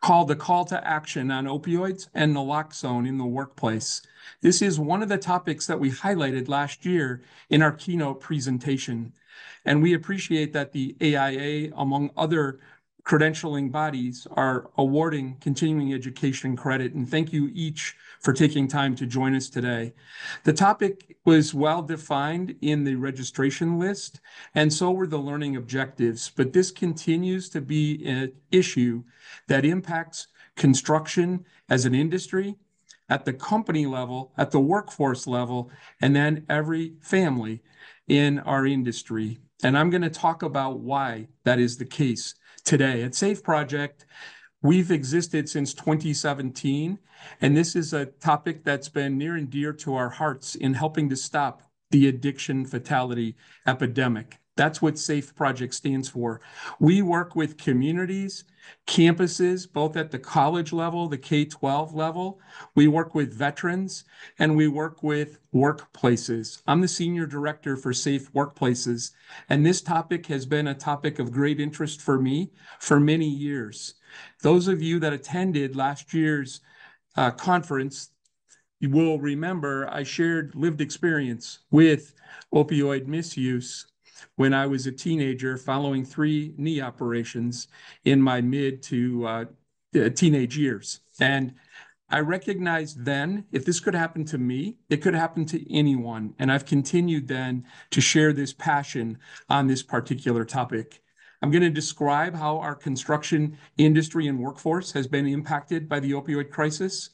called The Call to Action on Opioids and Naloxone in the Workplace. This is one of the topics that we highlighted last year in our keynote presentation. And we appreciate that the AIA, among other credentialing bodies, are awarding continuing education credit. And thank you each for taking time to join us today. The topic was well defined in the registration list, and so were the learning objectives. But this continues to be an issue that impacts construction as an industry, at the company level, at the workforce level, and then every family in our industry. And I'm going to talk about why that is the case today. At Safe Project, we've existed since 2017, and this is a topic that's been near and dear to our hearts in helping to stop the addiction fatality epidemic. That's what Safe Project stands for. We work with communities, campuses, both at the college level, the K-12 level. We work with veterans, and we work with workplaces. I'm the Senior Director for Safe Workplaces, and this topic has been a topic of great interest for me for many years. Those of you that attended last year's conference, you will remember I shared lived experience with opioid misuse when I was a teenager following 3 knee operations in my mid to teenage years. And I recognized then, if this could happen to me, it could happen to anyone. And I've continued then to share this passion on this particular topic. I'm going to describe how our construction industry and workforce has been impacted by the opioid crisis.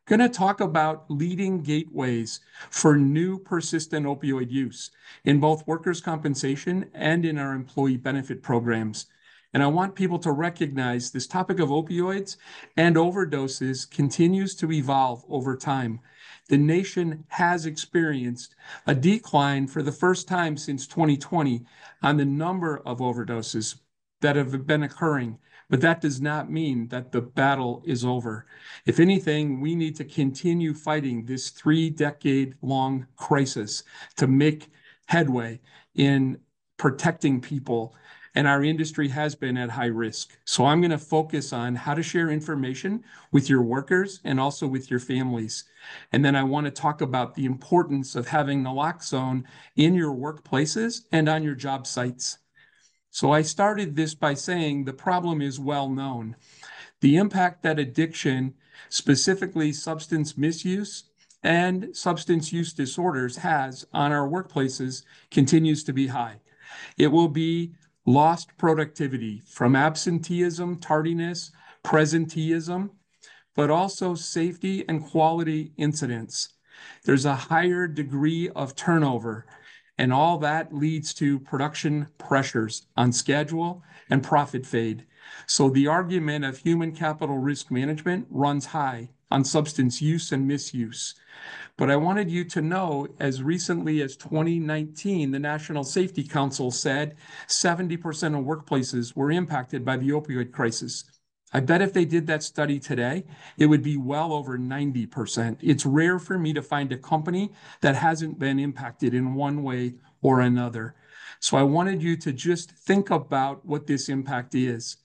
Going to talk about leading gateways for new persistent opioid use in both workers' compensation and in our employee benefit programs. And I want people to recognize this topic of opioids and overdoses continues to evolve over time. The nation has experienced a decline for the first time since 2020 on the number of overdoses that have been occurring. But that does not mean that the battle is over. If anything, we need to continue fighting this 3-decade-long crisis to make headway in protecting people. And our industry has been at high risk. So I'm going to focus on how to share information with your workers and also with your families. And then I want to talk about the importance of having naloxone in your workplaces and on your job sites. So I started this by saying the problem is well known. The impact that addiction, specifically substance misuse and substance use disorders, has on our workplaces continues to be high. It will be lost productivity from absenteeism, tardiness, presenteeism, but also safety and quality incidents. There's a higher degree of turnover. And all that leads to production pressures on schedule and profit fade. So the argument of human capital risk management runs high on substance use and misuse. But I wanted you to know, as recently as 2019, the National Safety Council said 70% of workplaces were impacted by the opioid crisis. I bet if they did that study today, it would be well over 90%. It's rare for me to find a company that hasn't been impacted in one way or another. So I wanted you to just think about what this impact is.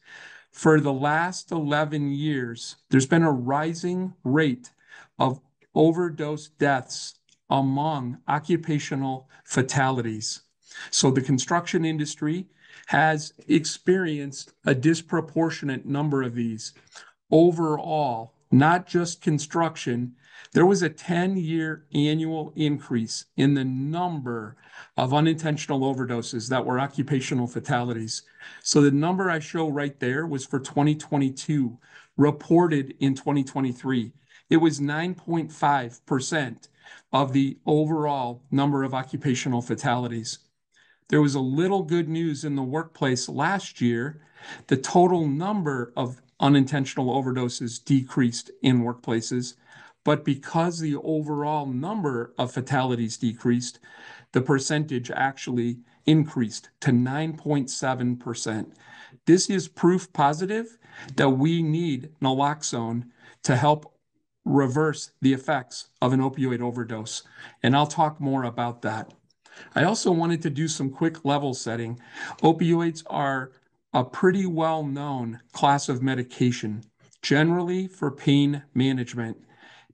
For the last 11 years, there's been a rising rate of overdose deaths among occupational fatalities. So the construction industry has experienced a disproportionate number of these. Overall, not just construction, there was a 10-year annual increase in the number of unintentional overdoses that were occupational fatalities. So the number I show right there was for 2022, reported in 2023. It was 9.5% of the overall number of occupational fatalities. There was a little good news in the workplace last year. The total number of unintentional overdoses decreased in workplaces, but because the overall number of fatalities decreased, the percentage actually increased to 9.7%. This is proof positive that we need naloxone to help reverse the effects of an opioid overdose. And I'll talk more about that. I also wanted to do some quick level setting. Opioids are a pretty well-known class of medication. generally for pain management,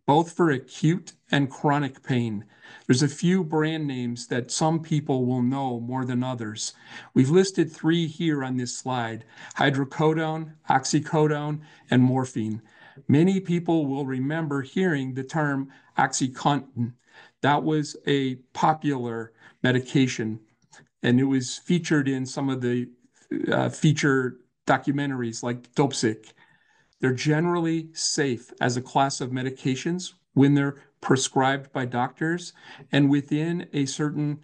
both for acute and chronic pain. There's a few brand names that some people will know more than others. We've listed three here on this slide: hydrocodone, oxycodone, and morphine. Many people will remember hearing the term OxyContin. That was a popular medication, and it was featured in some of the feature documentaries like Dopesick. They're generally safe as a class of medications when they're prescribed by doctors and within a certain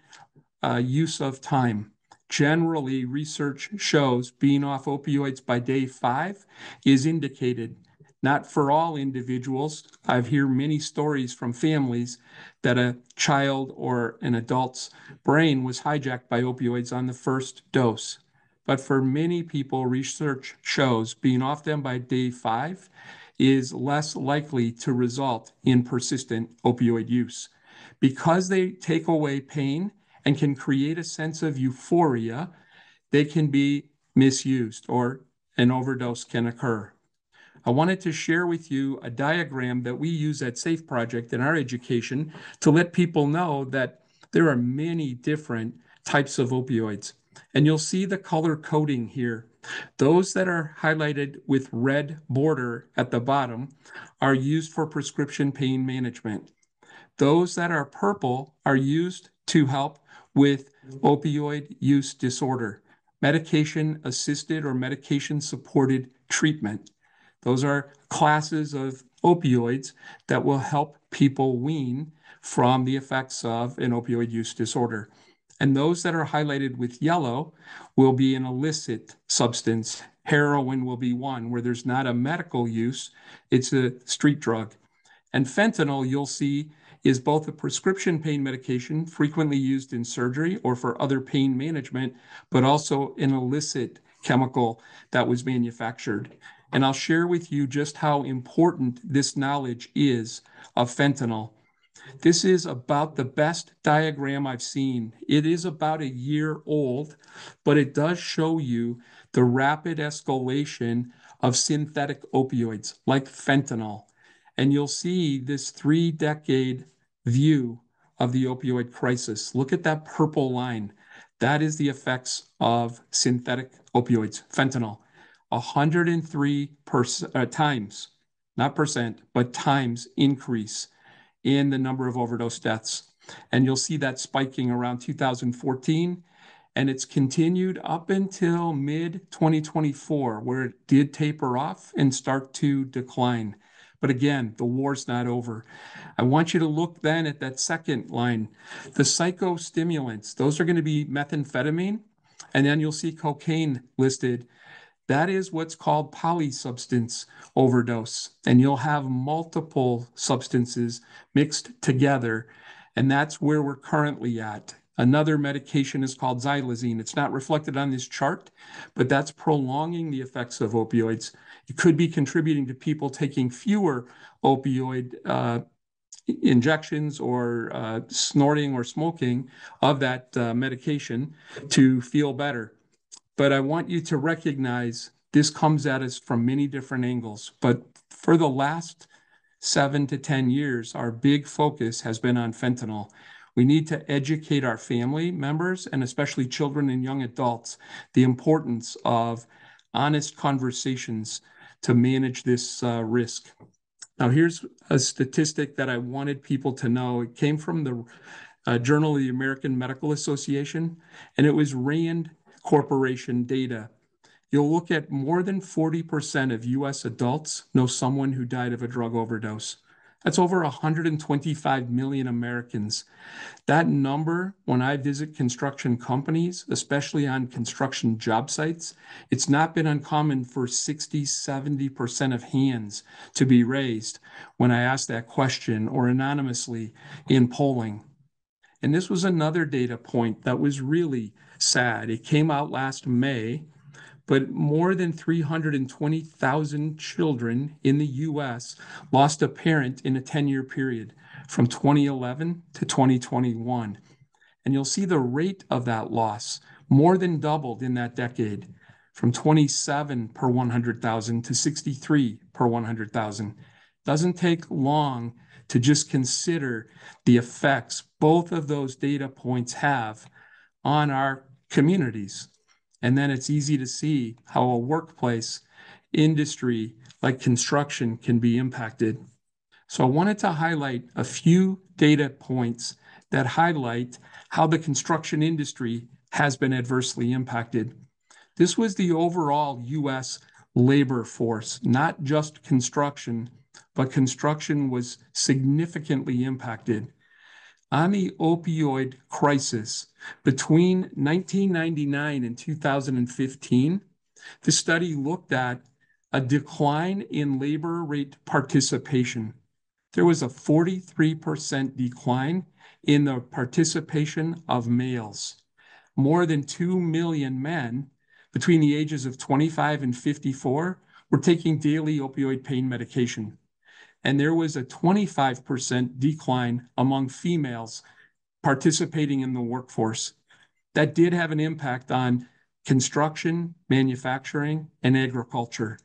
use of time. Generally, research shows being off opioids by day 5 is indicated. Not for all individuals. I've heard many stories from families that a child or an adult's brain was hijacked by opioids on the first dose. But for many people, research shows being off them by day 5 is less likely to result in persistent opioid use. Because they take away pain and can create a sense of euphoria, they can be misused or an overdose can occur. I wanted to share with you a diagram that we use at Safe Project in our education to let people know that there are many different types of opioids. And you'll see the color coding here. Those that are highlighted with red border at the bottom are used for prescription pain management. Those that are purple are used to help with opioid use disorder, medication assisted or medication supported treatment. Those are classes of opioids that will help people wean from the effects of an opioid use disorder. And those that are highlighted with yellow will be an illicit substance. Heroin will be one where there's not a medical use, it's a street drug. And fentanyl, you'll see, is both a prescription pain medication frequently used in surgery or for other pain management, but also an illicit chemical that was manufactured. And I'll share with you just how important this knowledge is of fentanyl. This is about the best diagram I've seen. It is about a year old, but it does show you the rapid escalation of synthetic opioids like fentanyl. And you'll see this 3-decade view of the opioid crisis. Look at that purple line. That is the effects of synthetic opioids, fentanyl. 103 times, not percent, but times increase in the number of overdose deaths. And you'll see that spiking around 2014. And it's continued up until mid 2024, where it did taper off and start to decline. But again, the war's not over. I want you to look then at that second line. The psychostimulants, those are going to be methamphetamine, and then you'll see cocaine listed. That is what's called polysubstance overdose. And you'll have multiple substances mixed together. And that's where we're currently at. Another medication is called xylazine. It's not reflected on this chart, but that's prolonging the effects of opioids. It could be contributing to people taking fewer opioid injections or snorting or smoking of that medication to feel better. But I want you to recognize this comes at us from many different angles. But for the last 7 to 10 years, our big focus has been on fentanyl. We need to educate our family members and especially children and young adults the importance of honest conversations to manage this risk. Now, here's a statistic that I wanted people to know. It came from the Journal of the American Medical Association, and it was RAND Corporation data. You'll look at more than 40% of US adults know someone who died of a drug overdose. That's over 125 million Americans. That number, when I visit construction companies, especially on construction job sites, it's not been uncommon for 60, 70% of hands to be raised when I ask that question or anonymously in polling. And this was another data point that was really sad. It came out last May, but more than 320,000 children in the US lost a parent in a 10-year period from 2011 to 2021. And you'll see the rate of that loss more than doubled in that decade from 27 per 100,000 to 63 per 100,000. Doesn't take long to just consider the effects both of those data points have on our communities. And then it's easy to see how a workplace industry like construction can be impacted. So I wanted to highlight a few data points that highlight how the construction industry has been adversely impacted. This was the overall U.S. labor force, not just construction, but construction was significantly impacted. On the opioid crisis between 1999 and 2015, the study looked at a decline in labor rate participation. There was a 43% decline in the participation of males. More than 2 million men between the ages of 25 and 54 were taking daily opioid pain medication. And there was a 25% decline among females participating in the workforce. That did have an impact on construction, manufacturing, and agriculture.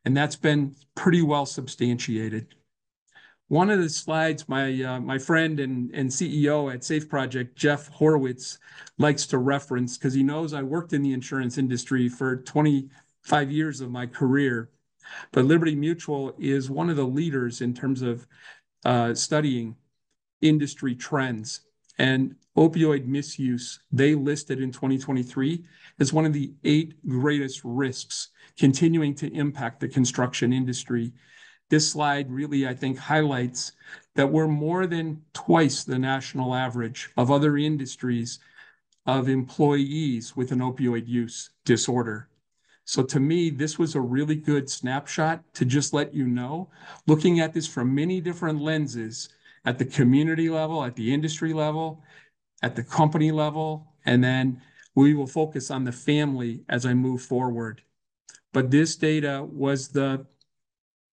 And that's been pretty well substantiated. One of the slides my friend and CEO at Safe Project, Jeff Horowitz, likes to reference because he knows I worked in the insurance industry for 25 years of my career. But Liberty Mutual is one of the leaders in terms of studying industry trends. And opioid misuse, they listed in 2023 as one of the 8 greatest risks continuing to impact the construction industry. This slide really, I think, highlights that we're more than twice the national average of other industries of employees with an opioid use disorder. So to me, this was a really good snapshot to just let you know, looking at this from many different lenses, at the community level, at the industry level, at the company level, and then we will focus on the family as I move forward. But this data was the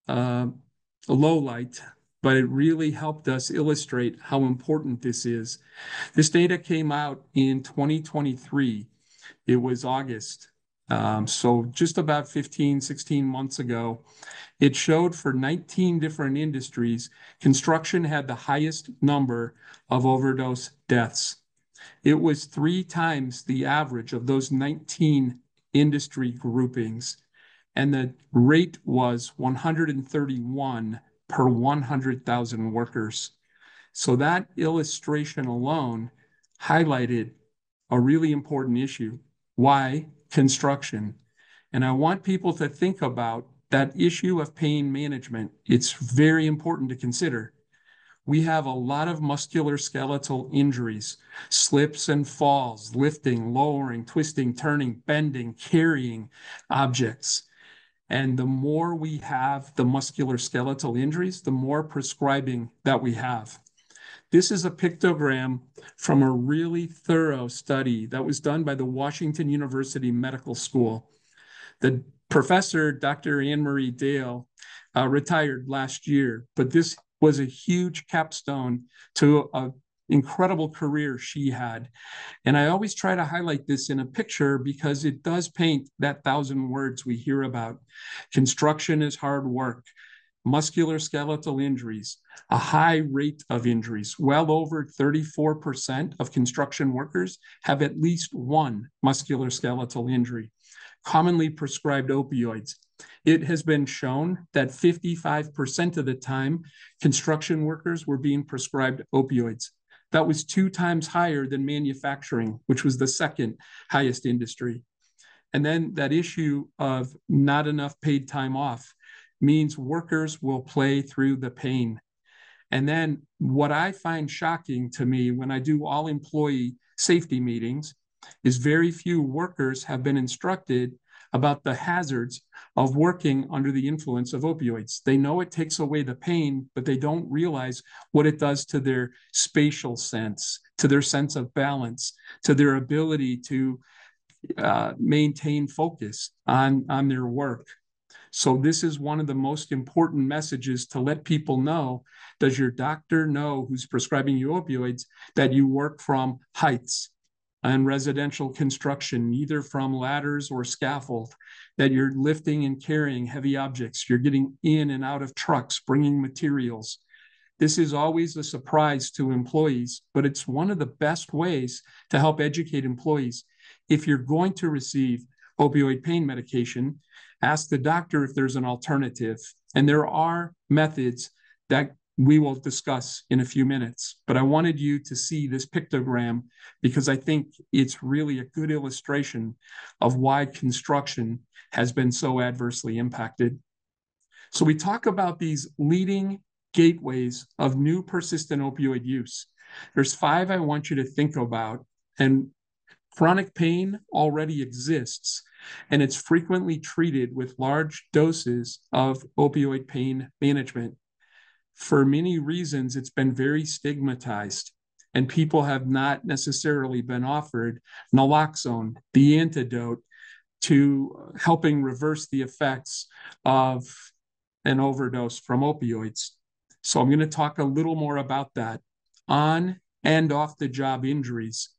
low light, but it really helped us illustrate how important this is. This data came out in 2023. It was August. So just about 15, 16 months ago, it showed for 19 different industries, construction had the highest number of overdose deaths. It was 3 times the average of those 19 industry groupings. And the rate was 131 per 100,000 workers. So that illustration alone highlighted a really important issue. Why construction? And I want people to think about that issue of pain management. It's very important to consider. We have a lot of musculoskeletal injuries, slips and falls, lifting, lowering, twisting, turning, bending, carrying objects. And the more we have the musculoskeletal injuries, the more prescribing that we have. This is a pictogram from a really thorough study that was done by the Washington University Medical School. The professor, Dr. Anne Marie Dale, retired last year, but this was a huge capstone to an incredible career she had. And I always try to highlight this in a picture because it does paint that 1,000 words we hear about. Construction is hard work, musculoskeletal injuries, a high rate of injuries. Well over 34% of construction workers have at least one musculoskeletal injury. Commonly prescribed opioids. It has been shown that 55% of the time, construction workers were being prescribed opioids. That was 2 times higher than manufacturing, which was the second highest industry. And then that issue of not enough paid time off means workers will play through the pain. And then what I find shocking to me when I do all employee safety meetings is very few workers have been instructed about the hazards of working under the influence of opioids. They know it takes away the pain, but they don't realize what it does to their spatial sense, to their sense of balance, to their ability to maintain focus on their work. So this is one of the most important messages to let people know. Does your doctor know who's prescribing you opioids that you work from heights? on residential construction, either from ladders or scaffold, that you're lifting and carrying heavy objects. You're getting in and out of trucks, bringing materials. This is always a surprise to employees, but it's one of the best ways to help educate employees. If you're going to receive opioid pain medication, ask the doctor if there's an alternative. And there are methods that we will discuss in a few minutes. But I wanted you to see this pictogram because I think it's really a good illustration of why construction has been so adversely impacted. So we talk about these leading gateways of new persistent opioid use. There's 5 I want you to think about. And chronic pain already exists, and it's frequently treated with large doses of opioid pain management. For many reasons, it's been very stigmatized, and people have not necessarily been offered naloxone, the antidote to helping reverse the effects of an overdose from opioids. So I'm going to talk a little more about that. On and off the job injuries.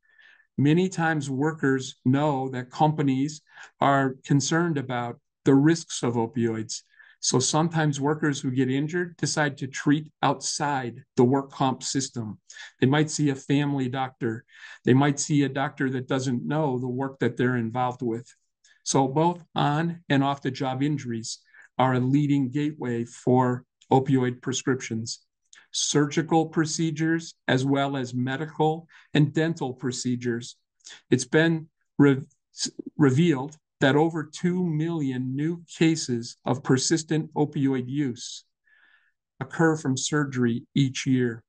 Many times workers know that companies are concerned about the risks of opioids. So sometimes workers who get injured decide to treat outside the work comp system. They might see a family doctor. They might see a doctor that doesn't know the work that they're involved with. So both on and off the job injuries are a leading gateway for opioid prescriptions. Surgical procedures, as well as medical and dental procedures. It's been revealed that over 2 million new cases of persistent opioid use occur from surgery each year.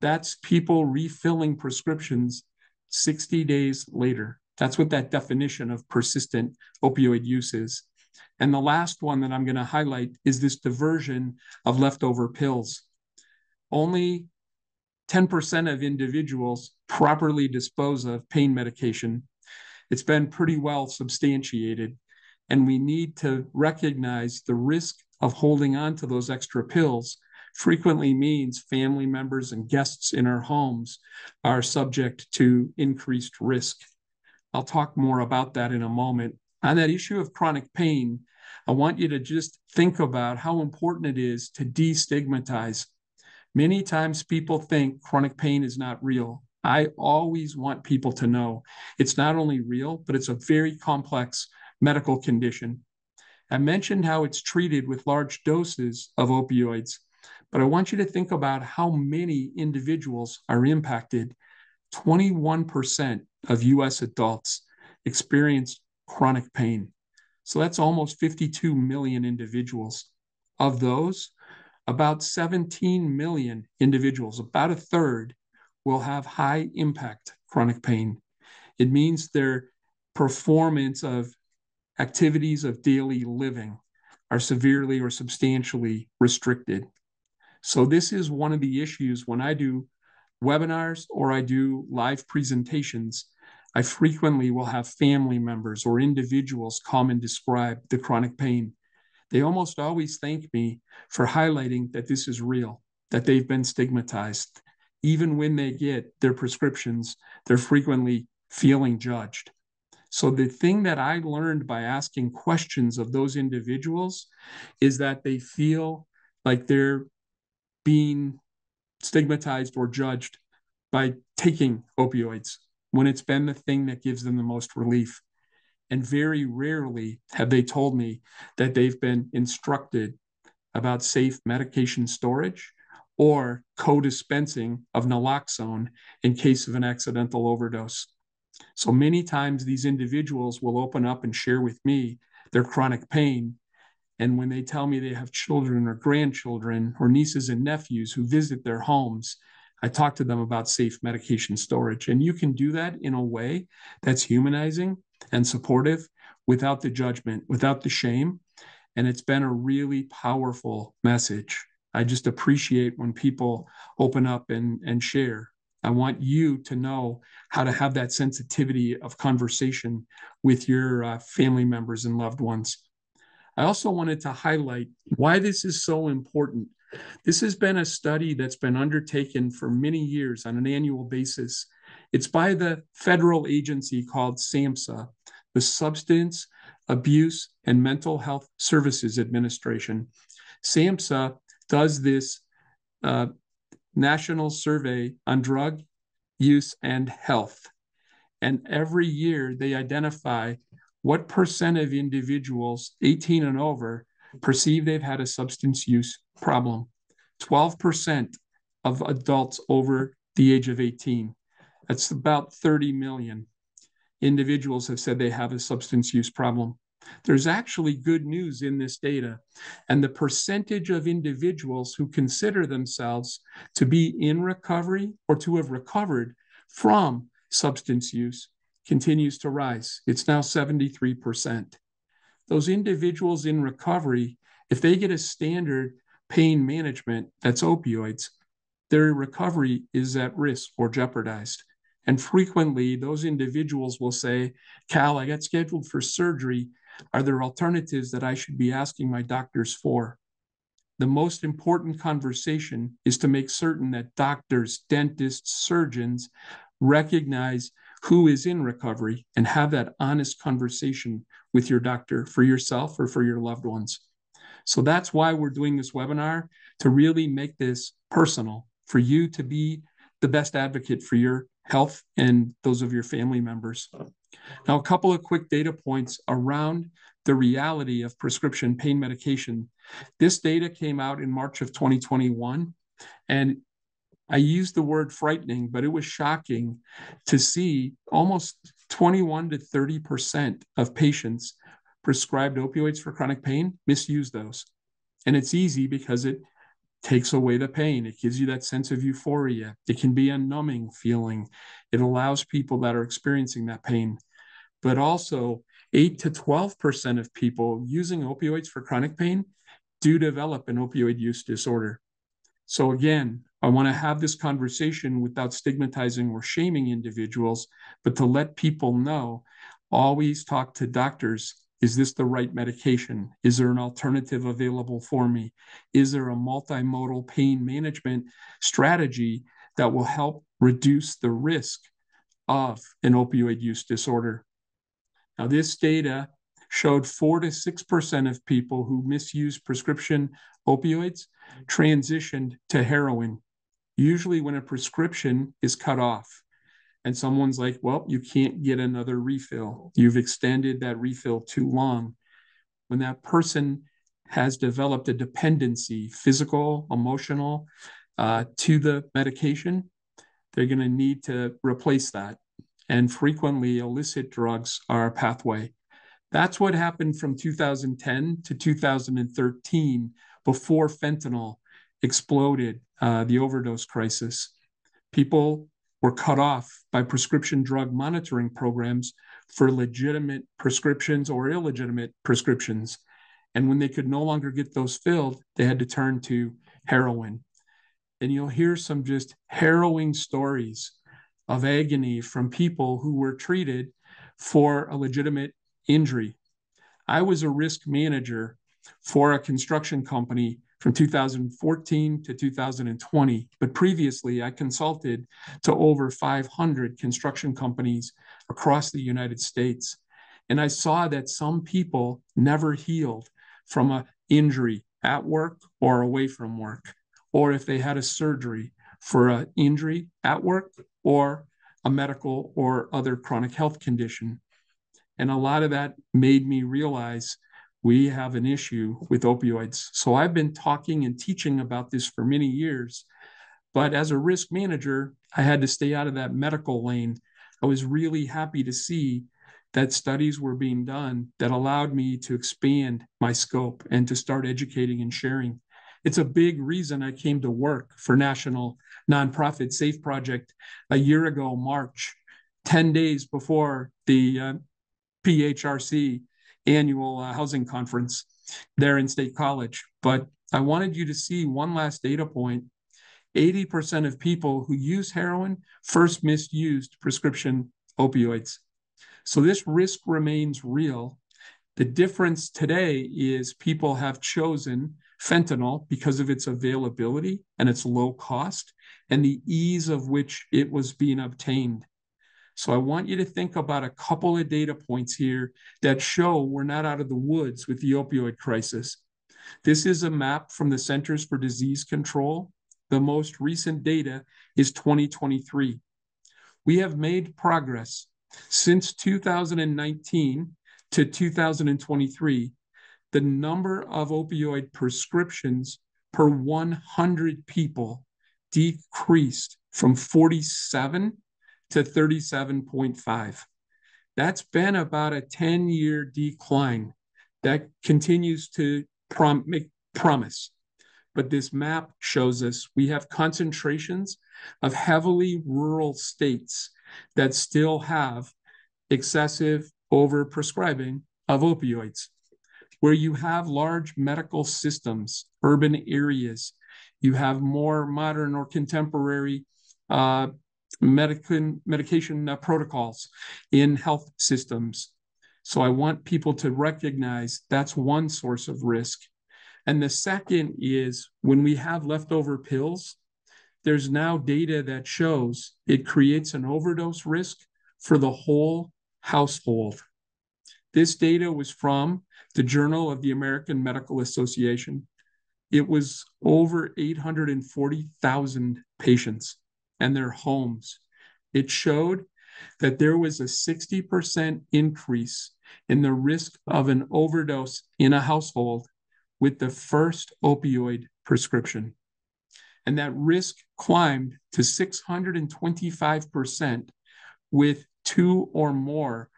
That's people refilling prescriptions 60 days later. That's what that definition of persistent opioid use is. And the last one that I'm going to highlight is this diversion of leftover pills. Only 10% of individuals properly dispose of pain medication. It's been pretty well substantiated, and we need to recognize the risk of holding on to those extra pills frequently means family members and guests in our homes are subject to increased risk. I'll talk more about that in a moment. On that issue of chronic pain, I want you to just think about how important it is to destigmatize. Many times people think chronic pain is not real. I always want people to know it's not only real, but it's a very complex medical condition. I mentioned how it's treated with large doses of opioids, but I want you to think about how many individuals are impacted. 21% of US adults experience chronic pain. So that's almost 52 million individuals. Of those, about 17 million individuals, about a third, will have high impact chronic pain. It means their performance of activities of daily living are severely or substantially restricted. So this is one of the issues when I do webinars or I do live presentations. I frequently will have family members or individuals come and describe the chronic pain. They almost always thank me for highlighting that this is real, that they've been stigmatized. Even when they get their prescriptions, they're frequently feeling judged. So the thing that I learned by asking questions of those individuals is that they feel like they're being stigmatized or judged by taking opioids when it's been the thing that gives them the most relief. And very rarely have they told me that they've been instructed about safe medication storage or co-dispensing of naloxone in case of an accidental overdose. So many times these individuals will open up and share with me their chronic pain. And when they tell me they have children or grandchildren or nieces and nephews who visit their homes, I talk to them about safe medication storage. And you can do that in a way that's humanizing and supportive without the judgment, without the shame. And it's been a really powerful message. I just appreciate when people open up and share. I want you to know how to have that sensitivity of conversation with your family members and loved ones. I also wanted to highlight why this is so important. This has been a study that's been undertaken for many years on an annual basis It's by the federal agency called SAMHSA, the Substance Abuse and Mental Health Services Administration. SAMHSA does this national survey on drug use and health. And every year they identify what percent of individuals 18 and over perceive they've had a substance use problem. 12% of adults over the age of 18. That's about 30 million individuals have said they have a substance use problem. There's actually good news in this data, and the percentage of individuals who consider themselves to be in recovery or to have recovered from substance use continues to rise. It's now 73%. Those individuals in recovery, if they get a standard pain management that's opioids, their recovery is at risk or jeopardized. And frequently, those individuals will say, Cal, I got scheduled for surgery. Are there alternatives that I should be asking my doctors for? The most important conversation is to make certain that doctors, dentists, surgeons recognize who is in recovery and have that honest conversation with your doctor for yourself or for your loved ones. So that's why we're doing this webinar, to really make this personal, for you to be the best advocate for your health and those of your family members. Now, a couple of quick data points around the reality of prescription pain medication. This data came out in March of 2021, and I used the word frightening, but it was shocking to see almost 21 to 30% of patients prescribed opioids for chronic pain misuse those. And it's easy because it takes away the pain. It gives you that sense of euphoria. It can be a numbing feeling. It allows people that are experiencing that pain. But also 8 to 12% of people using opioids for chronic pain do develop an opioid use disorder. So again, I want to have this conversation without stigmatizing or shaming individuals, but to let people know, always talk to doctors. Is this the right medication? Is there an alternative available for me? Is there a multimodal pain management strategy that will help reduce the risk of an opioid use disorder? Now, this data showed 4 to 6% of people who misuse prescription opioids transitioned to heroin, usually when a prescription is cut off. And someone's like, well, you can't get another refill. You've extended that refill too long. When that person has developed a dependency, physical, emotional, to the medication, they're going to need to replace that. And frequently, illicit drugs are a pathway. That's what happened from 2010 to 2013, before fentanyl exploded, the overdose crisis. People were cut off by prescription drug monitoring programs for legitimate prescriptions or illegitimate prescriptions. And when they could no longer get those filled, they had to turn to heroin. And you'll hear some just harrowing stories of agony from people who were treated for a legitimate injury. I was a risk manager for a construction company from 2014 to 2020, but previously I consulted to over 500 construction companies across the United States. And I saw that some people never healed from an injury at work or away from work, or if they had a surgery for an injury at work or a medical or other chronic health condition. And a lot of that made me realize we have an issue with opioids. So I've been talking and teaching about this for many years, but as a risk manager, I had to stay out of that medical lane. I was really happy to see that studies were being done that allowed me to expand my scope and to start educating and sharing. It's a big reason I came to work for national nonprofit SAFE Project a year ago, March, 10 days before the PHRC annual housing conference there in State College. But I wanted you to see one last data point. 80% of people who use heroin first misused prescription opioids. So this risk remains real. The difference today is people have chosen fentanyl because of its availability and its low cost and the ease of which it was being obtained. So I want you to think about a couple of data points here that show we're not out of the woods with the opioid crisis. This is a map from the Centers for Disease Control. The most recent data is 2023. We have made progress since 2019 to 2023. The number of opioid prescriptions per 100 people decreased from 47 to 37.5. That's been about a 10-year decline that continues to make promise. But this map shows us we have concentrations of heavily rural states that still have excessive overprescribing of opioids. Where you have large medical systems, urban areas, you have more modern or contemporary medication protocols in health systems. So I want people to recognize that's one source of risk. And the second is when we have leftover pills, there's now data that shows it creates an overdose risk for the whole household. This data was from the Journal of the American Medical Association. It was over 840,000 patients and their homes. It showed that there was a 60% increase in the risk of an overdose in a household with the first opioid prescription. And that risk climbed to 625% with 2 or more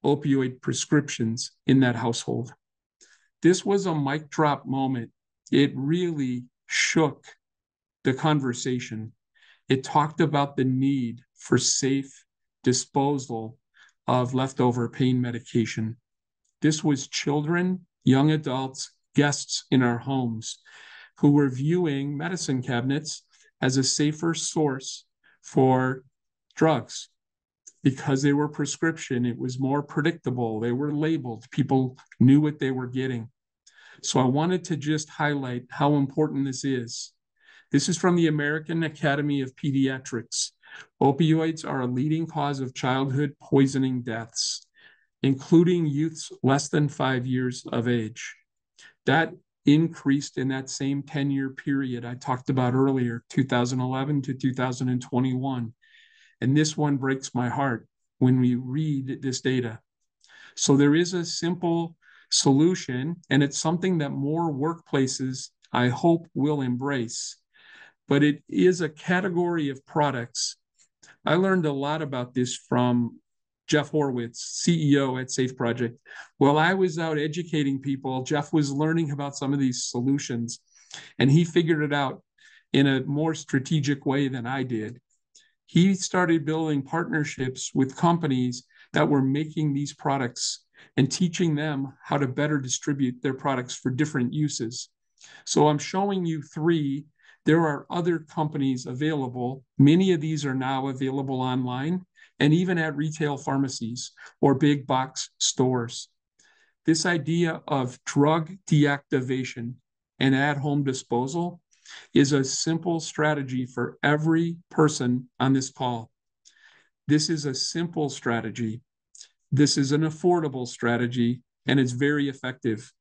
opioid prescriptions in that household. This was a mic drop moment. It really shook the conversation. It talked about the need for safe disposal of leftover pain medication. This was children, young adults, guests in our homes who were viewing medicine cabinets as a safer source for drugs because they were prescription. It was more predictable. They were labeled. People knew what they were getting. So I wanted to just highlight how important this is. This is from the American Academy of Pediatrics. Opioids are a leading cause of childhood poisoning deaths, including youths less than 5 years of age. That increased in that same 10-year period I talked about earlier, 2011 to 2021. And this one breaks my heart when we read this data. So there is a simple solution, and it's something that more workplaces, I hope, will embrace. But it is a category of products. I learned a lot about this from Jeff Horowitz, CEO at Safe Project. While I was out educating people, Jeff was learning about some of these solutions, and he figured it out in a more strategic way than I did. He started building partnerships with companies that were making these products and teaching them how to better distribute their products for different uses. So I'm showing you 3. There are other companies available. Many of these are now available online and even at retail pharmacies or big box stores. This idea of drug deactivation and at-home disposal is a simple strategy for every person on this call. This is a simple strategy. This is an affordable strategy, and it's very effective.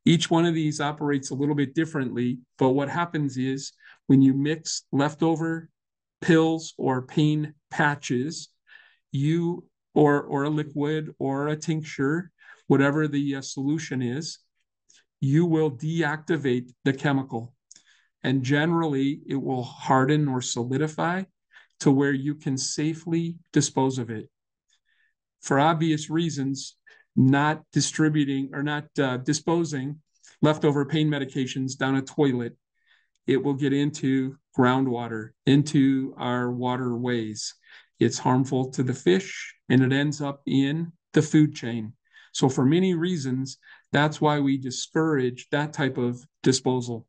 Each one of these operates a little bit differently, but what happens is when you mix leftover pills or pain patches, or a liquid or a tincture, whatever the solution is, you will deactivate the chemical. And generally, it will harden or solidify to where you can safely dispose of it. For obvious reasons, not distributing or not disposing leftover pain medications down a toilet, it will get into groundwater, into our waterways. It's harmful to the fish, and it ends up in the food chain. So for many reasons, that's why we discourage that type of disposal.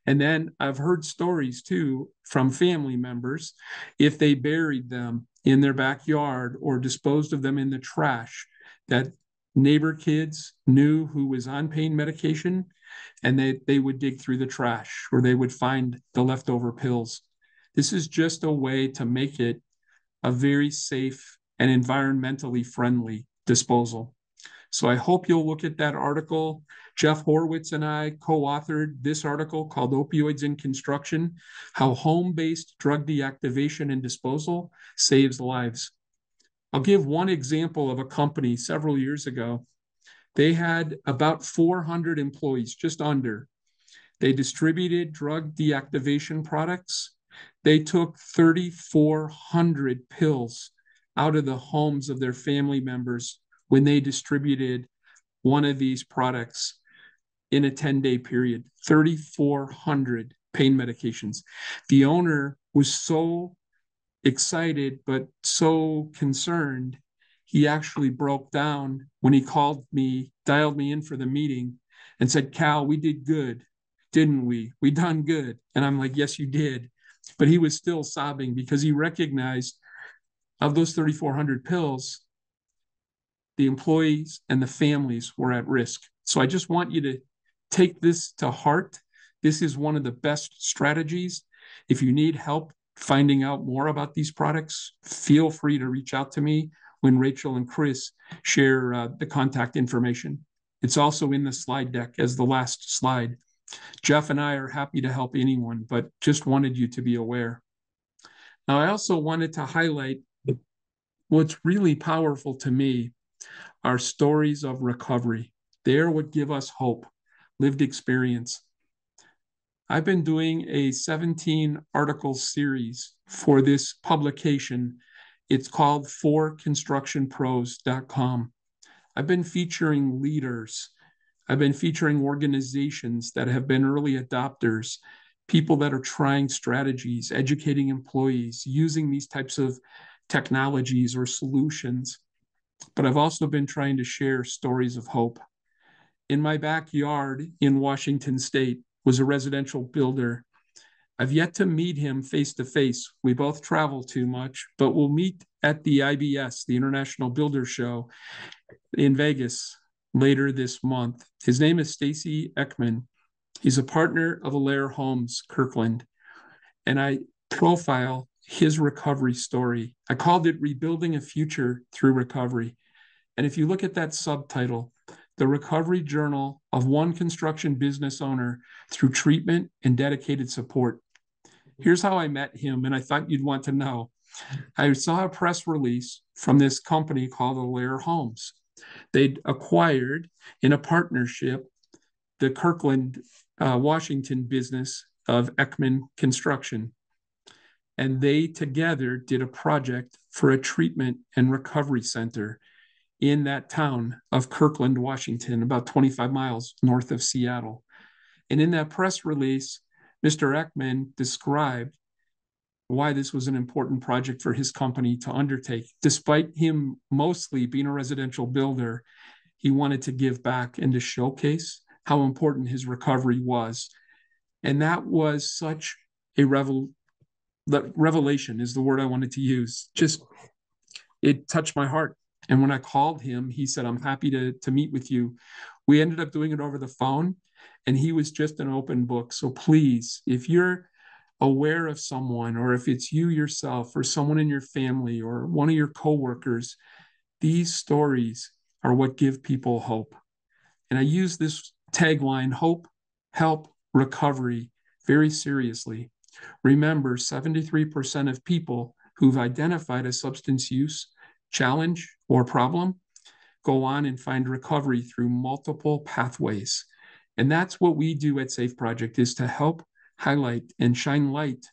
And then I've heard stories too from family members, if they buried them in their backyard or disposed of them in the trash, that neighbor kids knew who was on pain medication, and they would dig through the trash or they would find the leftover pills. This is just a way to make it a very safe and environmentally friendly disposal. So I hope you'll look at that article. Jeff Horwitz and I co-authored this article called Opioids in Construction, How Home-Based Drug Deactivation and Disposal Saves Lives. I'll give one example of a company several years ago. They had about 400 employees, just under. They distributed drug deactivation products. They took 3,400 pills out of the homes of their family members when they distributed one of these products in a 10-day period. 3,400 pain medications. The owner was so excited, but so concerned, he actually broke down when he called me, dialed me in for the meeting, and said, Cal, we did good, didn't we? We done good. And I'm like, yes, you did. But he was still sobbing because he recognized of those 3,400 pills, the employees and the families were at risk. So I just want you to take this to heart. This is one of the best strategies. If you need help finding out more about these products, feel free to reach out to me when Rachel and Chris share the contact information. It's also in the slide deck as the last slide. Jeff and I are happy to help anyone, but just wanted you to be aware. Now, I also wanted to highlight what's really powerful to me are stories of recovery. They're what give us hope, lived experience. I've been doing a 17 article series for this publication. It's called forconstructionpros.com. I've been featuring leaders. I've been featuring organizations that have been early adopters, people that are trying strategies, educating employees, using these types of technologies or solutions. But I've also been trying to share stories of hope. In my backyard in Washington State was a residential builder. I've yet to meet him face to face. We both travel too much, but we'll meet at the IBS, the International Builder Show in Vegas later this month. His name is Stacy Ekman. He's a partner of Alaire Homes, Kirkland. And I profile his recovery story. I called it Rebuilding a Future Through Recovery. And if you look at that subtitle, The Recovery Journal of One Construction Business Owner Through Treatment and Dedicated Support. Here's how I met him, and I thought you'd want to know. I saw a press release from this company called Alaire Homes. They'd acquired in a partnership the Kirkland, Washington business of Ekman Construction. And they together did a project for a treatment and recovery center in that town of Kirkland, Washington, about 25 miles north of Seattle. And in that press release, Mr. Ekman described why this was an important project for his company to undertake. Despite him mostly being a residential builder, he wanted to give back and to showcase how important his recovery was. And that was such a revelation is the word I wanted to use. Just, it touched my heart. And when I called him, he said, I'm happy to meet with you. We ended up doing it over the phone, and he was just an open book. So please, if you're aware of someone, or if it's you yourself or someone in your family or one of your coworkers, these stories are what give people hope. And I use this tagline, hope, help, recovery, very seriously. Remember, 73% of people who've identified a substance use challenge or problem go on and find recovery through multiple pathways. And that's what we do at Safe Project, is to help highlight and shine light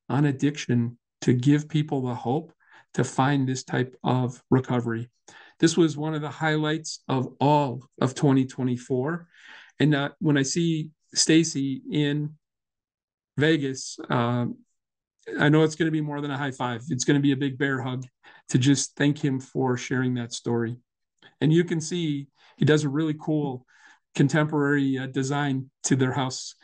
on addiction, to give people the hope to find this type of recovery. This was one of the highlights of all of 2024. And when I see Stacy in Vegas, I know it's going to be more than a high five. It's going to be a big bear hug to just thank him for sharing that story. And you can see he does a really cool contemporary design to their house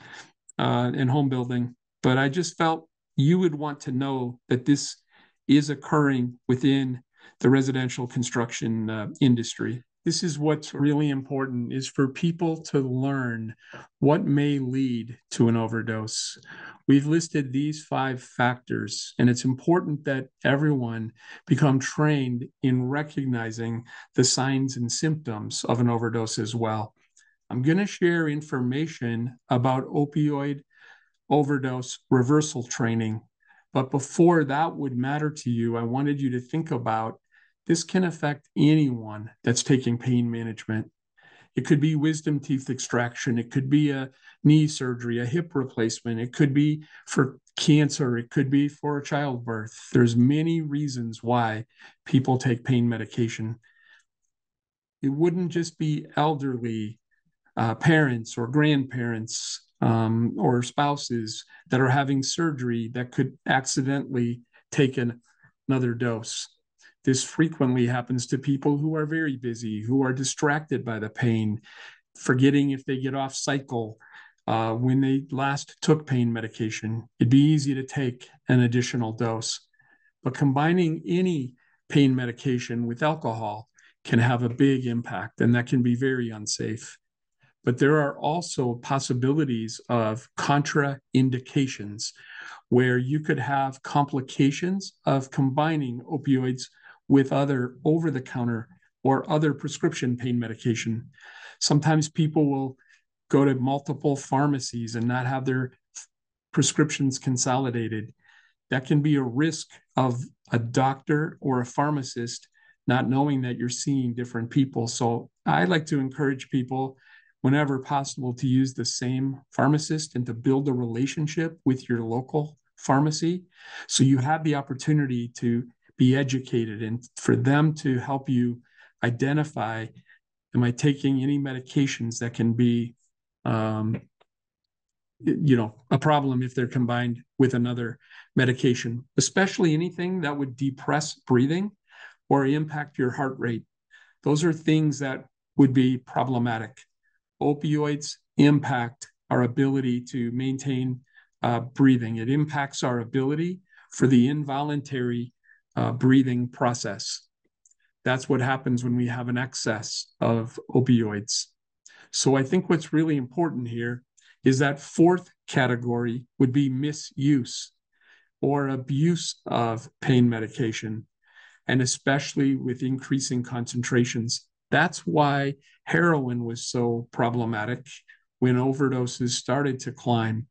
and home building. But I just felt you would want to know that this is occurring within the residential construction industry. This is what's really important, is for people to learn what may lead to an overdose. We've listed these 5 factors, and it's important that everyone become trained in recognizing the signs and symptoms of an overdose as well. I'm going to share information about opioid overdose reversal training. But before that would matter to you, I wanted you to think about this can affect anyone that's taking pain management. It could be wisdom teeth extraction. It could be a knee surgery, a hip replacement. It could be for cancer. It could be for childbirth. There's many reasons why people take pain medication. It wouldn't just be elderly parents or grandparents or spouses that are having surgery that could accidentally take another dose. This frequently happens to people who are very busy, who are distracted by the pain, forgetting if they get off cycle. When they last took pain medication, it'd be easy to take an additional dose. But combining any pain medication with alcohol can have a big impact, and that can be very unsafe. But there are also possibilities of contraindications where you could have complications of combining opioids with other over-the-counter or other prescription pain medication. Sometimes people will go to multiple pharmacies and not have their prescriptions consolidated. That can be a risk of a doctor or a pharmacist not knowing that you're seeing different people. So I like to encourage people whenever possible to use the same pharmacist and to build a relationship with your local pharmacy. So you have the opportunity to be educated and for them to help you identify, am I taking any medications that can be, a problem if they're combined with another medication, especially anything that would depress breathing or impact your heart rate. Those are things that would be problematic. Opioids impact our ability to maintain breathing. It impacts our ability for the involuntary breathing process. That's what happens when we have an excess of opioids. So I think what's really important here is that 4th category would be misuse or abuse of pain medication, and especially with increasing concentrations. That's why heroin was so problematic when overdoses started to climb.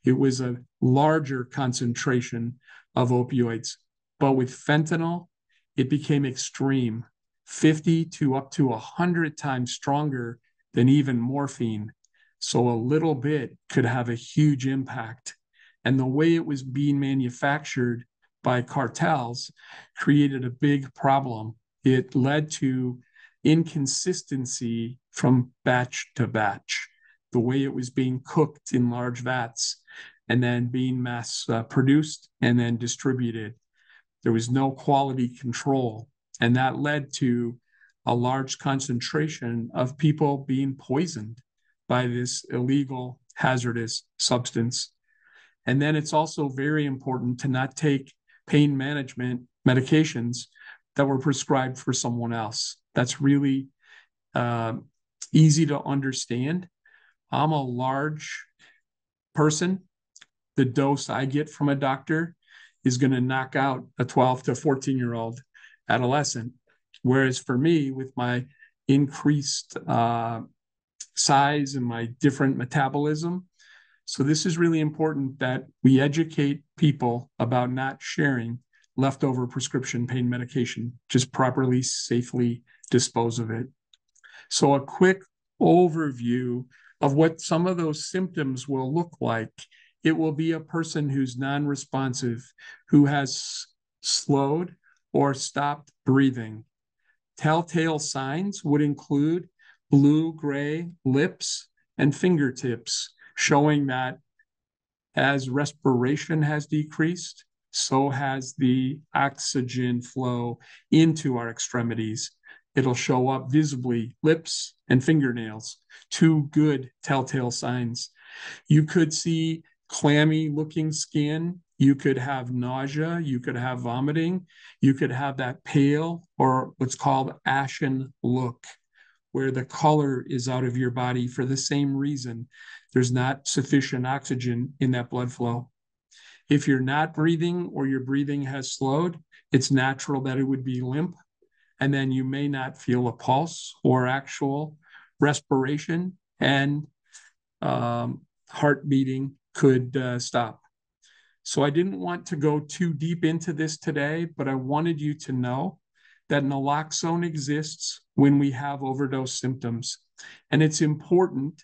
It was a larger concentration of opioids, but with fentanyl, it became extreme, 50 to up to 100 times stronger than even morphine. So a little bit could have a huge impact. And the way it was being manufactured by cartels created a big problem. It led to inconsistency from batch to batch, the way it was being cooked in large vats and then being mass produced and then distributed. There was no quality control, and that led to a large concentration of people being poisoned by this illegal hazardous substance. And then it's also very important to not take pain management medications that were prescribed for someone else. That's really easy to understand. I'm a large person. The dose I get from a doctor is going to knock out a 12 to 14-year-old adolescent. Whereas for me, with my increased size and my different metabolism, so this is really important that we educate people about not sharing leftover prescription pain medication, just properly, safely dispose of it. So a quick overview of what some of those symptoms will look like. It will be a person who's non-responsive, who has slowed or stopped breathing. Telltale signs would include blue-gray lips and fingertips, showing that as respiration has decreased, so has the oxygen flow into our extremities. It'll show up visibly, lips and fingernails, 2 good telltale signs. You could see clammy looking skin. You could have nausea. You could have vomiting. You could have that pale or what's called ashen look. where the color is out of your body for the same reason. There's not sufficient oxygen in that blood flow. If you're not breathing or your breathing has slowed, it's natural that it would be limp, and then you may not feel a pulse or actual respiration, and heart beating could stop. So I didn't want to go too deep into this today, but I wanted you to know that naloxone exists when we have overdose symptoms. And it's important.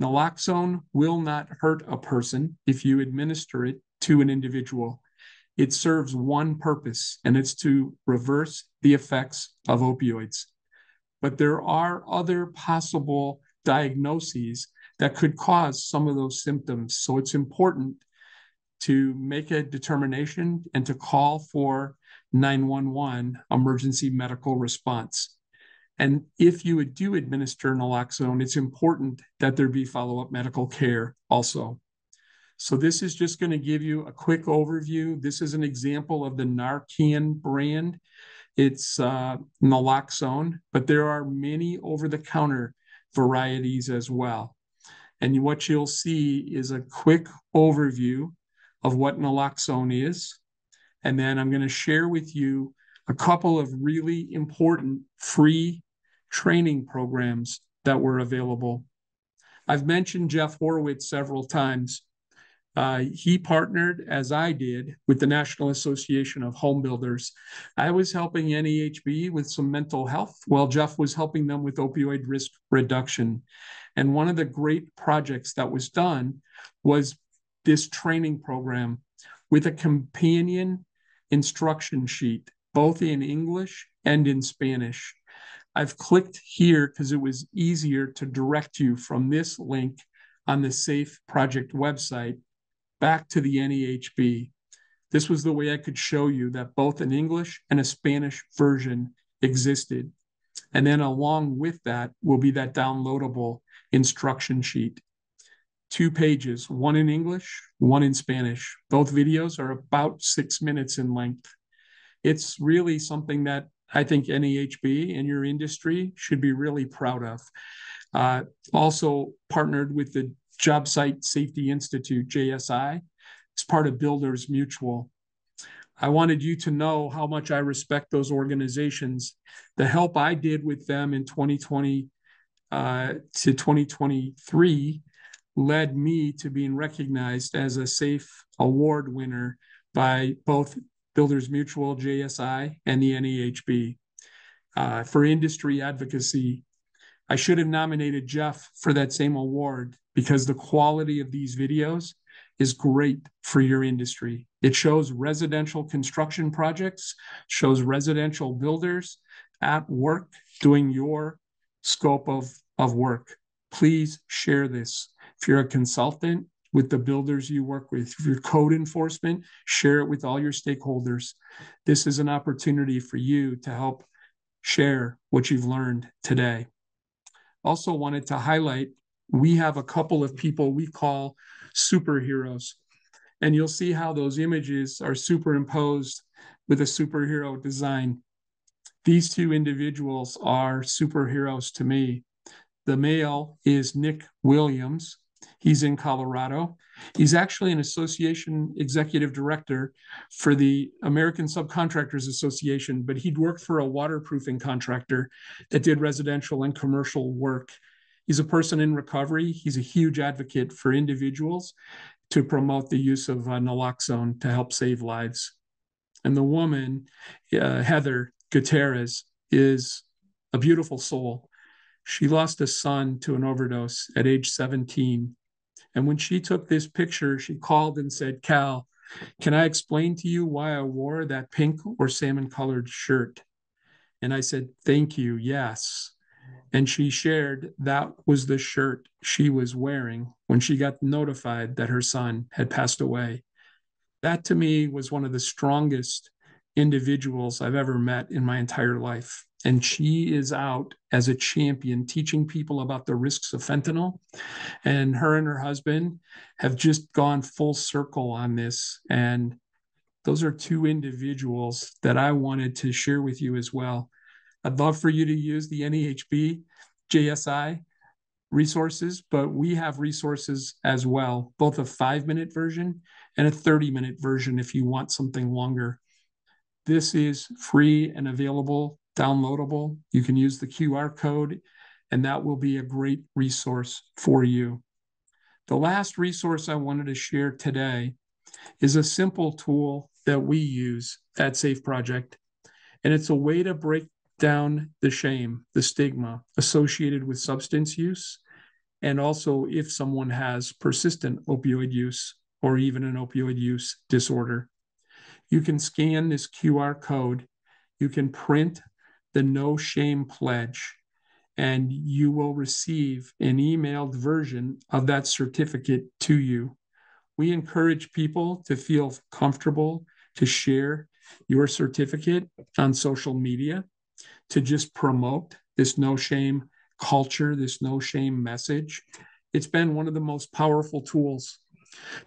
Naloxone will not hurt a person if you administer it to an individual. It serves one purpose, and it's to reverse the effects of opioids. But there are other possible diagnoses that could cause some of those symptoms. So it's important to make a determination and to call for 911 emergency medical response. And if you do administer naloxone, it's important that there be follow-up medical care also. So this is just going to give you a quick overview. This is an example of the Narcan brand. It's naloxone, but there are many over-the-counter varieties as well. And what you'll see is a quick overview of what naloxone is. And then I'm going to share with you a couple of really important free training programs that were available. I've mentioned Jeff Horowitz several times. He partnered, as I did, with the National Association of Home Builders. I was helping NEHB with some mental health, while Jeff was helping them with opioid risk reduction. And one of the great projects that was done was this training program with a companion instruction sheet, both in English and in Spanish. I've clicked here because it was easier to direct you from this link on the SAFE project website back to the NEHB. This was the way I could show you that both an English and a Spanish version existed. And then along with that will be that downloadable instruction sheet. 2 pages, one in English, one in Spanish. Both videos are about 6 minutes in length. It's really something that I think NEHB and your industry should be really proud of. Also partnered with the Job Site Safety Institute, JSI, as part of Builders Mutual. I wanted you to know how much I respect those organizations. The help I did with them in 2020 to 2023 led me to being recognized as a SAFE award winner by both Builders Mutual, JSI, and the NEHB. For industry advocacy, I should have nominated Jeff for that same award because the quality of these videos is great for your industry. It shows residential construction projects, shows residential builders at work doing your scope of work. Please share this. If you're a consultant with the builders you work with, if you're code enforcement, share it with all your stakeholders. This is an opportunity for you to help share what you've learned today. Also wanted to highlight, we have a couple of people we call superheroes. And you'll see how those images are superimposed with a superhero design. These two individuals are superheroes to me. The male is Nick Williams. He's in Colorado. He's actually an association executive director for the American Subcontractors Association, but he'd worked for a waterproofing contractor that did residential and commercial work. He's a person in recovery. He's a huge advocate for individuals to promote the use of naloxone to help save lives. And the woman, Heather Gutierrez, is a beautiful soul. She lost a son to an overdose at age 17. And when she took this picture, she called and said, "Cal, can I explain to you why I wore that pink or salmon colored shirt?" And I said, "Thank you, yes." And she shared that was the shirt she was wearing when she got notified that her son had passed away. That to me was one of the strongest individuals I've ever met in my entire life. And she is out as a champion teaching people about the risks of fentanyl. And her husband have just gone full circle on this. And those are two individuals that I wanted to share with you as well. I'd love for you to use the NEHB JSI resources, but we have resources as well, both a 5-minute version and a 30-minute version if you want something longer. This is free and available, downloadable. You can use the QR code, and that will be a great resource for you. The last resource I wanted to share today is a simple tool that we use at Safe Project, and it's a way to break down the shame, the stigma associated with substance use, and also if someone has persistent opioid use or even an opioid use disorder. You can scan this QR code, you can print the No Shame Pledge, and you will receive an emailed version of that certificate to you. We encourage people to feel comfortable to share your certificate on social media, to just promote this no shame culture, this no shame message. It's been one of the most powerful tools.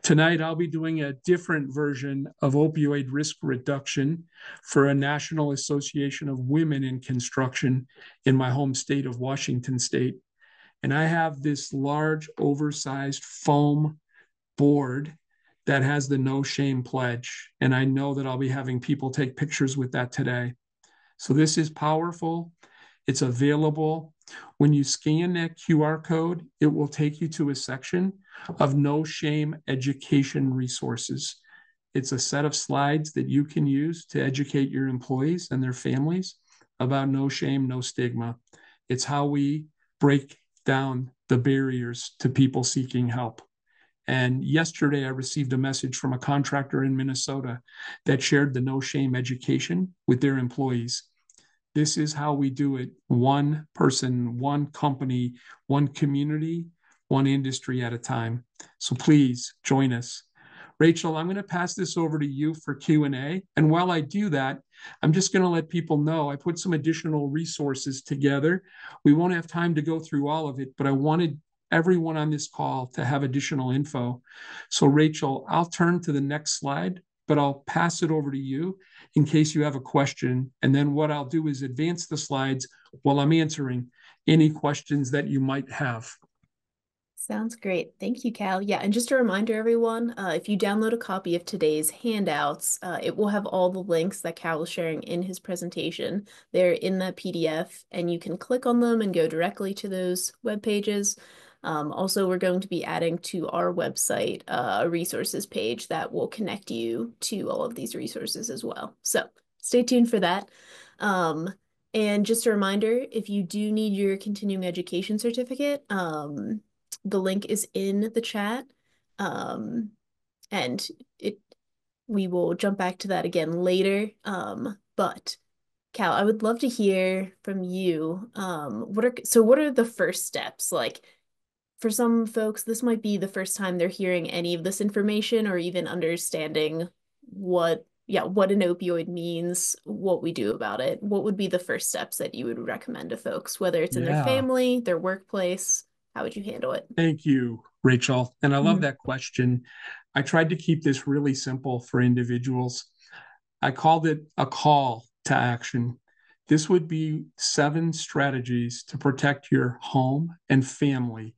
Tonight, I'll be doing a different version of opioid risk reduction for a National Association of Women in Construction in my home state of Washington State. And I have this large, oversized foam board that has the No Shame Pledge. And I know that I'll be having people take pictures with that today. So this is powerful. It's available. When you scan that QR code, it will take you to a section of No Shame education resources. It's a set of slides that you can use to educate your employees and their families about no shame, no stigma. It's how we break down the barriers to people seeking help. And yesterday, I received a message from a contractor in Minnesota that shared the no shame education with their employees. This is how we do it: one person, one company, one community, one industry at a time. So please join us. Rachel, I'm going to pass this over to you for Q&A. And while I do that, I'm just going to let people know I put some additional resources together. We won't have time to go through all of it, but I wanted everyone on this call to have additional info. So Rachel, I'll turn to the next slide, but I'll pass it over to you in case you have a question. And then what I'll do is advance the slides while I'm answering any questions that you might have. Sounds great. Thank you, Cal. Yeah, and just a reminder, everyone, if you download a copy of today's handouts, it will have all the links that Cal was sharing in his presentation. They're in that PDF, and you can click on them and go directly to those web pages. Also, we're going to be adding to our website a resources page that will connect you to all of these resources as well. So stay tuned for that. And just a reminder, if you do need your continuing education certificate, the link is in the chat, and we will jump back to that again later. But Cal, I would love to hear from you. What are the first steps? Like, for some folks, this might be the first time they're hearing any of this information or even understanding what an opioid means, what we do about it. What would be the first steps that you would recommend to folks, whether it's in their family, their workplace? How would you handle it? Thank you, Rachel. And I love that question. I tried to keep this really simple for individuals. I called it a call to action. This would be 7 strategies to protect your home and family.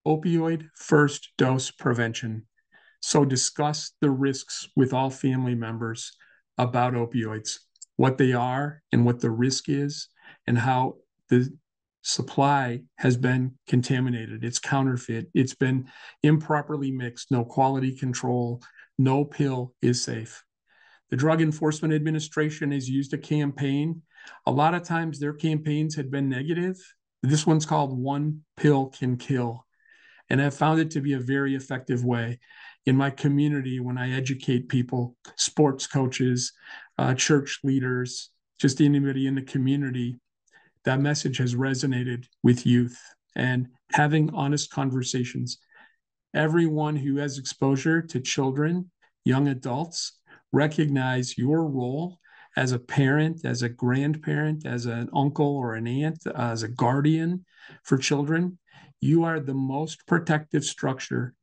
Opioid first dose prevention. So discuss the risks with all family members about opioids, what they are and what the risk is, and how the supply has been contaminated. It's counterfeit. It's been improperly mixed. No quality control. No pill is safe. The Drug Enforcement Administration has used a campaign. A lot of times their campaigns had been negative. This one's called One Pill Can Kill. And I found it to be a very effective way. In my community, when I educate people, sports coaches, church leaders, just anybody in the community, that message has resonated with youth. And having honest conversations. Everyone who has exposure to children, young adults, recognize your role as a parent, as a grandparent, as an uncle or an aunt, as a guardian for children. You are the most protective structure.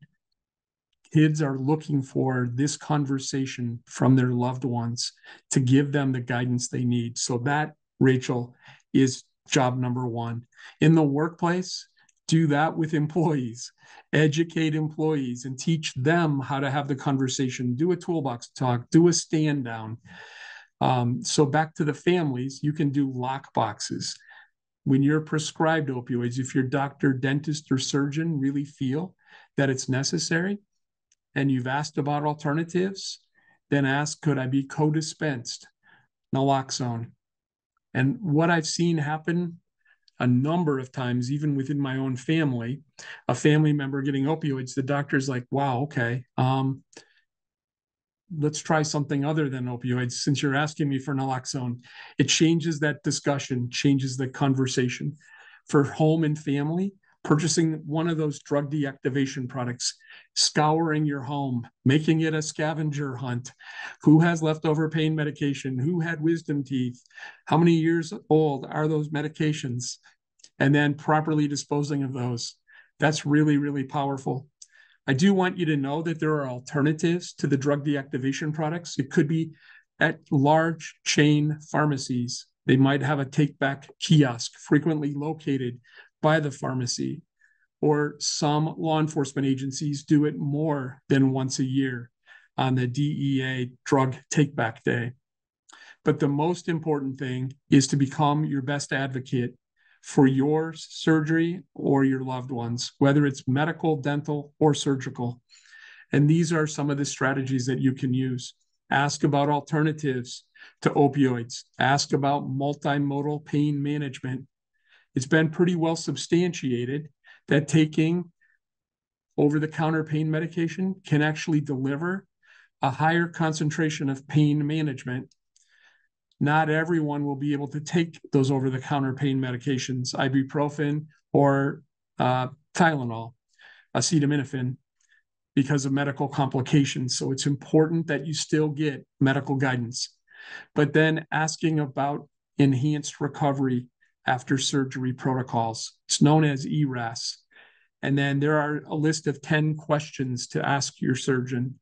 Kids are looking for this conversation from their loved ones to give them the guidance they need. So that, Rachel, is job number one. In the workplace, do that with employees. Educate employees and teach them how to have the conversation. Do a toolbox talk, do a stand down. So back to the families, you can do lock boxes. When you're prescribed opioids, if your doctor, dentist, or surgeon really feel that it's necessary and you've asked about alternatives, then ask, could I be co-dispensed naloxone? And what I've seen happen a number of times, even within my own family, a family member getting opioids, the doctor's like, wow, okay, let's try something other than opioids since you're asking me for naloxone. It changes that discussion, changes the conversation. For home and family, purchasing one of those drug deactivation products, scouring your home, making it a scavenger hunt. Who has leftover pain medication? Who had wisdom teeth? How many years old are those medications? And then properly disposing of those. That's really, really powerful. I do want you to know that there are alternatives to the drug deactivation products. It could be at large chain pharmacies. They might have a take-back kiosk frequently located by the pharmacy, or some law enforcement agencies do it more than once a year on the DEA Drug Take-Back Day. But the most important thing is to become your best advocate for your surgery or your loved ones, whether it's medical, dental, or surgical. And these are some of the strategies that you can use. Ask about alternatives to opioids. Ask about multimodal pain management. It's been pretty well substantiated that taking over-the-counter pain medication can actually deliver a higher concentration of pain management. Not everyone will be able to take those over-the-counter pain medications, ibuprofen or Tylenol, acetaminophen, because of medical complications. So it's important that you still get medical guidance. But then asking about enhanced recovery after surgery protocols. It's known as ERAS. And then there are a list of 10 questions to ask your surgeon.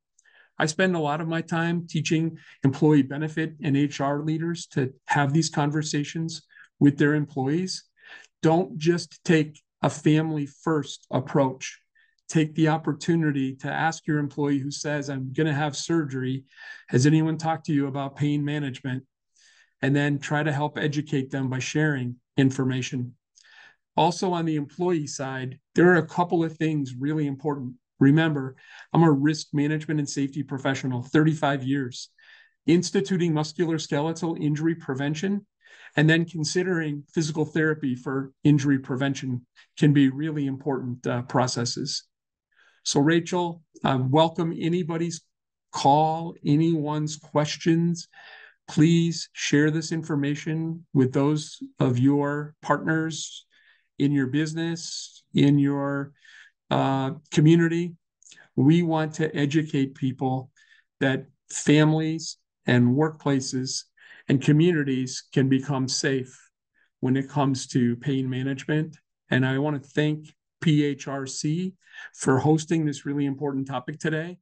I spend a lot of my time teaching employee benefit and HR leaders to have these conversations with their employees. Don't just take a family first approach. Take the opportunity to ask your employee who says, I'm going to have surgery. Has anyone talked to you about pain management? And then try to help educate them by sharing information. Also, on the employee side, there are a couple of things really important. Remember, I'm a risk management and safety professional, 35 years, instituting musculoskeletal injury prevention, and then considering physical therapy for injury prevention can be really important processes. So, Rachel, welcome anybody's call, anyone's questions. Please share this information with those of your partners in your business, in your community. We want to educate people that families and workplaces and communities can become safe when it comes to pain management. And I want to thank PHRC for hosting this really important topic today.